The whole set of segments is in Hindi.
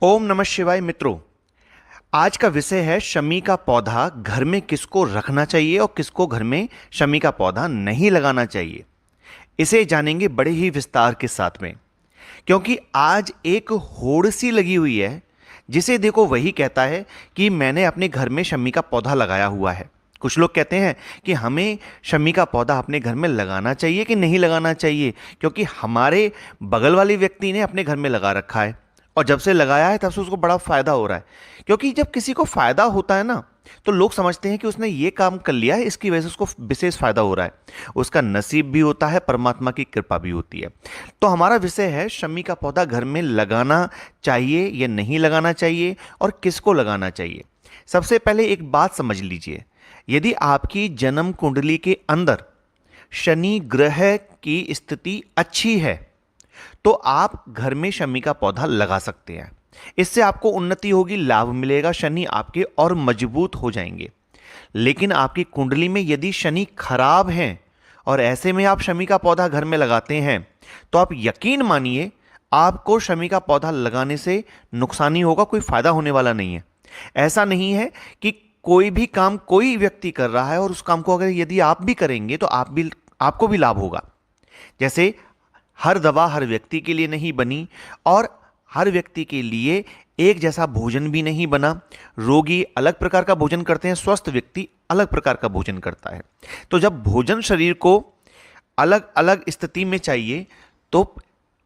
ओम नमः शिवाय मित्रों। आज का विषय है शमी का पौधा घर में किसको रखना चाहिए और किसको घर में शमी का पौधा नहीं लगाना चाहिए। इसे जानेंगे बड़े ही विस्तार के साथ में, क्योंकि आज एक होड़ सी लगी हुई है जिसे देखो वही कहता है कि मैंने अपने घर में शमी का पौधा लगाया हुआ है। कुछ लोग कहते हैं कि हमें शमी का पौधा अपने घर में लगाना चाहिए कि नहीं लगाना चाहिए, क्योंकि हमारे बगल वाले व्यक्ति ने अपने घर में लगा रखा है और जब से लगाया है तब से उसको बड़ा फायदा हो रहा है। क्योंकि जब किसी को फायदा होता है ना, तो लोग समझते हैं कि उसने ये काम कर लिया है, इसकी वजह से उसको विशेष फायदा हो रहा है। उसका नसीब भी होता है, परमात्मा की कृपा भी होती है। तो हमारा विषय है शमी का पौधा घर में लगाना चाहिए या नहीं लगाना चाहिए और किसको लगाना चाहिए। सबसे पहले एक बात समझ लीजिए, यदि आपकी जन्म कुंडली के अंदर शनि ग्रह की स्थिति अच्छी है तो आप घर में शमी का पौधा लगा सकते हैं। इससे आपको उन्नति होगी, लाभ मिलेगा, शनि आपके और मजबूत हो जाएंगे। लेकिन आपकी कुंडली में यदि शनि खराब है और ऐसे में आप शमी का पौधा घर में लगाते हैं तो आप यकीन मानिए आपको शमी का पौधा लगाने से नुकसान ही होगा, कोई फायदा होने वाला नहीं है। ऐसा नहीं है कि कोई भी काम कोई व्यक्ति कर रहा है और उस काम को अगर यदि आप भी करेंगे तो आपको भी लाभ होगा। जैसे हर दवा हर व्यक्ति के लिए नहीं बनी और हर व्यक्ति के लिए एक जैसा भोजन भी नहीं बना। रोगी अलग प्रकार का भोजन करते हैं, स्वस्थ व्यक्ति अलग प्रकार का भोजन करता है। तो जब भोजन शरीर को अलग अलग स्थिति में चाहिए तो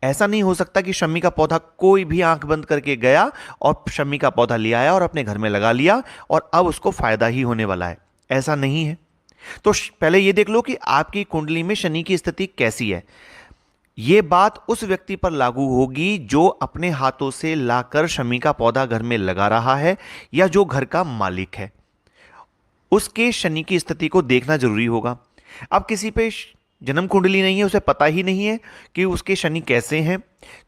ऐसा नहीं हो सकता कि शमी का पौधा कोई भी आंख बंद करके गया और शमी का पौधा ले आया और अपने घर में लगा लिया और अब उसको फायदा ही होने वाला है। ऐसा नहीं है। तो पहले यह देख लो कि आपकी कुंडली में शनि की स्थिति कैसी है। यह बात उस व्यक्ति पर लागू होगी जो अपने हाथों से लाकर शमी का पौधा घर में लगा रहा है या जो घर का मालिक है, उसके शनि की स्थिति को देखना जरूरी होगा। अब किसी पे जन्म कुंडली नहीं है, उसे पता ही नहीं है कि उसके शनि कैसे हैं,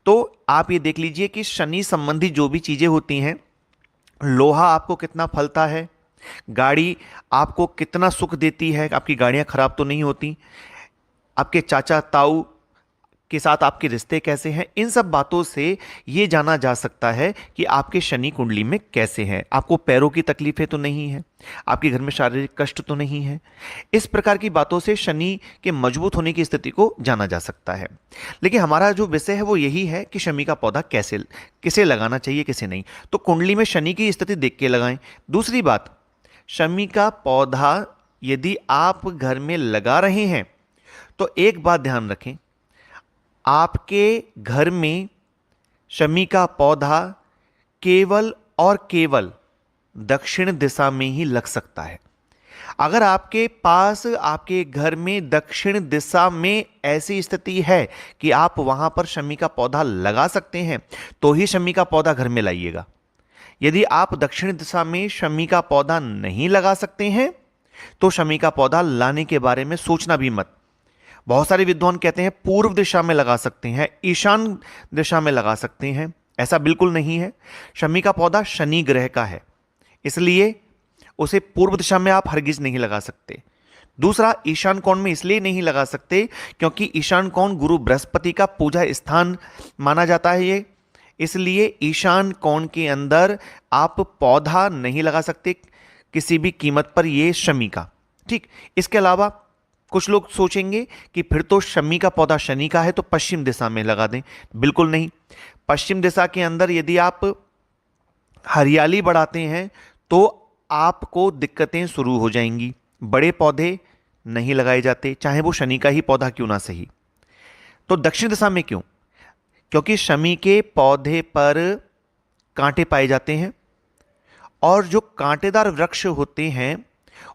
तो आप ये देख लीजिए कि शनि संबंधी जो भी चीजें होती हैं, लोहा आपको कितना फलता है, गाड़ी आपको कितना सुख देती है, आपकी गाड़ियां खराब तो नहीं होती, आपके चाचा ताऊ के साथ आपके रिश्ते कैसे हैं, इन सब बातों से यह जाना जा सकता है कि आपके शनि कुंडली में कैसे हैं। आपको पैरों की तकलीफें तो नहीं है, आपके घर में शारीरिक कष्ट तो नहीं है। इस प्रकार की बातों से शनि के मजबूत होने की स्थिति को जाना जा सकता है। लेकिन हमारा जो विषय है वो यही है कि शमी का पौधा कैसे किसे लगाना चाहिए किसे नहीं। तो कुंडली में शनि की स्थिति देख के लगाएं। दूसरी बात, शमी का पौधा यदि आप घर में लगा रहे हैं तो एक बात ध्यान रखें, आपके घर में शमी का पौधा केवल और केवल दक्षिण दिशा में ही लग सकता है। अगर आपके पास आपके घर में दक्षिण दिशा में ऐसी स्थिति है कि आप वहां पर शमी का पौधा लगा सकते हैं तो ही शमी का पौधा घर में लाइएगा। यदि आप दक्षिण दिशा में शमी का पौधा नहीं लगा सकते हैं तो शमी का पौधा लाने के बारे में सोचना भी मत। बहुत सारे विद्वान कहते हैं पूर्व दिशा में लगा सकते हैं, ईशान दिशा में लगा सकते हैं। ऐसा बिल्कुल नहीं है। शमी का पौधा शनि ग्रह का है, इसलिए उसे पूर्व दिशा में आप हरगिज नहीं लगा सकते। दूसरा, ईशान कोण में इसलिए नहीं लगा सकते क्योंकि ईशान कोण गुरु बृहस्पति का पूजा स्थान माना जाता है ये, इसलिए ईशान कोण के अंदर आप पौधा नहीं लगा सकते किसी भी कीमत पर, ये शमी का। ठीक। इसके अलावा कुछ लोग सोचेंगे कि फिर तो शमी का पौधा शनि का है तो पश्चिम दिशा में लगा दें। बिल्कुल नहीं। पश्चिम दिशा के अंदर यदि आप हरियाली बढ़ाते हैं तो आपको दिक्कतें शुरू हो जाएंगी। बड़े पौधे नहीं लगाए जाते, चाहे वो शनि का ही पौधा क्यों ना सही। तो दक्षिण दिशा में क्यों? क्योंकि शमी के पौधे पर कांटे पाए जाते हैं और जो कांटेदार वृक्ष होते हैं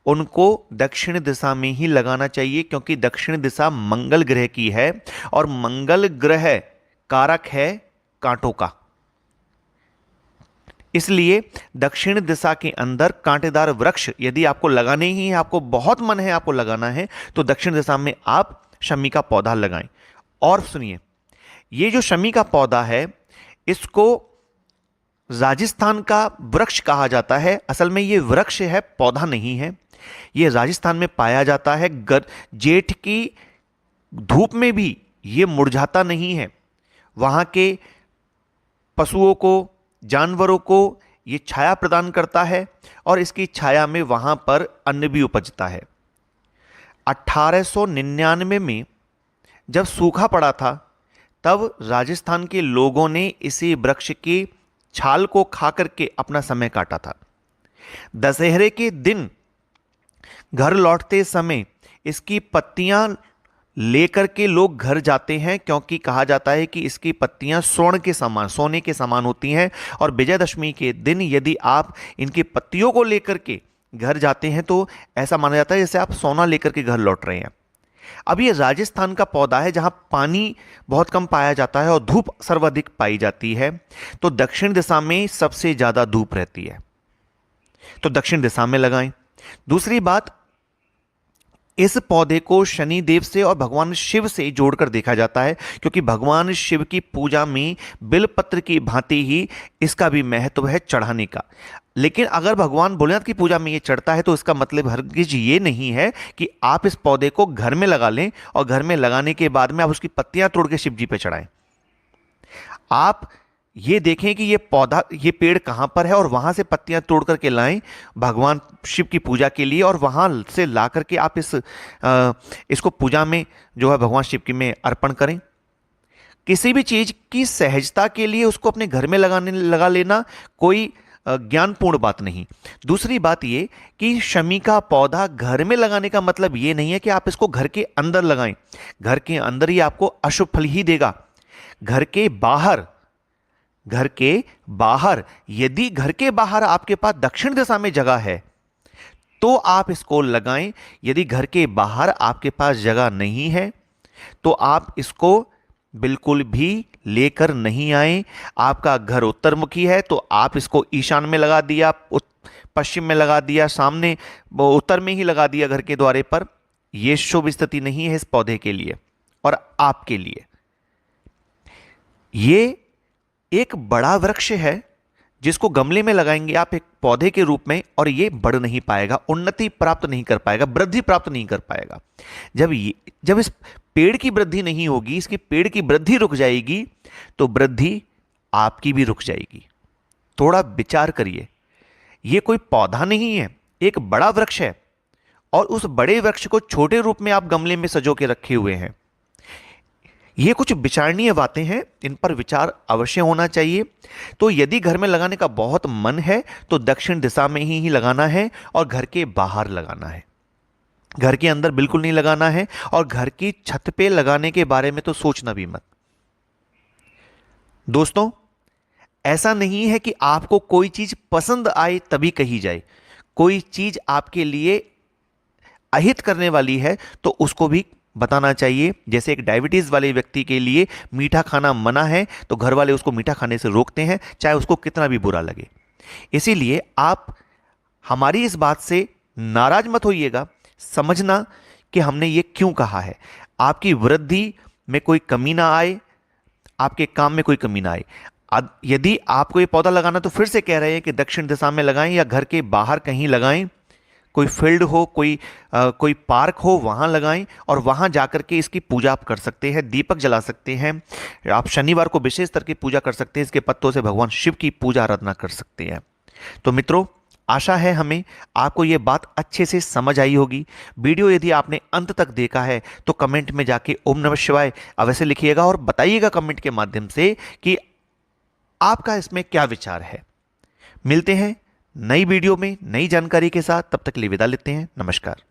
उनको दक्षिण दिशा में ही लगाना चाहिए, क्योंकि दक्षिण दिशा मंगल ग्रह की है और मंगल ग्रह कारक है कांटों का। इसलिए दक्षिण दिशा के अंदर कांटेदार वृक्ष यदि आपको लगाने ही है, आपको बहुत मन है आपको लगाना है, तो दक्षिण दिशा में आप शमी का पौधा लगाएं। और सुनिए, ये जो शमी का पौधा है इसको राजस्थान का वृक्ष कहा जाता है। असल में ये वृक्ष है, पौधा नहीं है। ये राजस्थान में पाया जाता है। जेठ की धूप में भी ये मुरझाता नहीं है। वहां के पशुओं को जानवरों को ये छाया प्रदान करता है और इसकी छाया में वहां पर अन्न भी उपजता है। 1899 में जब सूखा पड़ा था, तब राजस्थान के लोगों ने इसी वृक्ष की छाल को खा करके अपना समय काटा था। दशहरे के दिन घर लौटते समय इसकी पत्तियां लेकर के लोग घर जाते हैं, क्योंकि कहा जाता है कि इसकी पत्तियां स्वर्ण के समान, सोने के समान होती हैं। और विजयदशमी के दिन यदि आप इनकी पत्तियों को लेकर के घर जाते हैं तो ऐसा माना जाता है जैसे आप सोना लेकर के घर लौट रहे हैं। अब ये राजस्थान का पौधा है जहां पानी बहुत कम पाया जाता है और धूप सर्वाधिक पाई जाती है, तो दक्षिण दिशा में सबसे ज्यादा धूप रहती है, तो दक्षिण दिशा में लगाएं। दूसरी बात, इस पौधे को शनि देव से और भगवान शिव से जोड़कर देखा जाता है, क्योंकि भगवान शिव की पूजा में बिलपत्र की भांति ही इसका भी महत्व है चढ़ाने का। लेकिन अगर भगवान भोलेनाथ की पूजा में ये चढ़ता है तो इसका मतलब हरगिज ये नहीं है कि आप इस पौधे को घर में लगा लें और घर में लगाने के बाद में आप उसकी पत्तियां तोड़ के शिव जी पे चढ़ाएं। आप ये देखें कि ये पौधा, ये पेड़ कहां पर है और वहां से पत्तियां तोड़ करके लाएं भगवान शिव की पूजा के लिए, और वहां से ला करके आप इसको पूजा में जो है भगवान शिव की में अर्पण करें। किसी भी चीज की सहजता के लिए उसको अपने घर में लगा लेना कोई ज्ञानपूर्ण बात नहीं। दूसरी बात ये कि शमी का पौधा घर में लगाने का मतलब ये नहीं है कि आप इसको घर के अंदर लगाएं। घर के अंदर ही आपको अशुभ फल ही देगा। घर के बाहर यदि घर के बाहर आपके पास दक्षिण दिशा में जगह है तो आप इसको लगाएं। यदि घर के बाहर आपके पास जगह नहीं है तो आप इसको बिल्कुल भी लेकर नहीं आए। आपका घर उत्तरमुखी है तो आप इसको ईशान में लगा दिया, पश्चिम में लगा दिया, सामने उत्तर में ही लगा दिया घर के द्वारे पर। यह शुभ स्थिति नहीं है इस पौधे के लिए और आपके लिए। ये एक बड़ा वृक्ष है जिसको गमले में लगाएंगे आप एक पौधे के रूप में, और ये बढ़ नहीं पाएगा, उन्नति प्राप्त नहीं कर पाएगा, वृद्धि प्राप्त नहीं कर पाएगा। जब इस पेड़ की वृद्धि नहीं होगी, इसकी पेड़ की वृद्धि रुक जाएगी, तो वृद्धि आपकी भी रुक जाएगी। थोड़ा विचार करिए। ये कोई पौधा नहीं है, एक बड़ा वृक्ष है, और उस बड़े वृक्ष को छोटे रूप में आप गमले में सजो के रखे हुए हैं। ये कुछ विचारणीय बातें हैं, इन पर विचार अवश्य होना चाहिए। तो यदि घर में लगाने का बहुत मन है तो दक्षिण दिशा में ही लगाना है और घर के बाहर लगाना है, घर के अंदर बिल्कुल नहीं लगाना है। और घर की छत पे लगाने के बारे में तो सोचना भी मत। दोस्तों, ऐसा नहीं है कि आपको कोई चीज पसंद आए तभी कही जाए। कोई चीज आपके लिए अहित करने वाली है तो उसको भी बताना चाहिए। जैसे एक डायबिटीज वाले व्यक्ति के लिए मीठा खाना मना है तो घर वाले उसको मीठा खाने से रोकते हैं, चाहे उसको कितना भी बुरा लगे। इसीलिए आप हमारी इस बात से नाराज मत होइएगा, समझना कि हमने ये क्यों कहा है। आपकी वृद्धि में कोई कमी ना आए, आपके काम में कोई कमी ना आए। यदि आपको ये पौधा लगाना, तो फिर से कह रहे हैं कि दक्षिण दिशा में लगाएं या घर के बाहर कहीं लगाएं। कोई फील्ड हो, कोई पार्क हो, वहां लगाएं और वहां जाकर के इसकी पूजा आप कर सकते हैं, दीपक जला सकते हैं। आप शनिवार को विशेष तरह की पूजा कर सकते हैं, इसके पत्तों से भगवान शिव की पूजा आराधना कर सकते हैं। तो मित्रों, आशा है हमें आपको यह बात अच्छे से समझ आई होगी। वीडियो यदि आपने अंत तक देखा है तो कमेंट में जाके ओम नमः शिवाय अवश्य लिखिएगा और बताइएगा कमेंट के माध्यम से कि आपका इसमें क्या विचार है। मिलते हैं नई वीडियो में नई जानकारी के साथ, तब तक के लिए विदा लेते हैं। नमस्कार।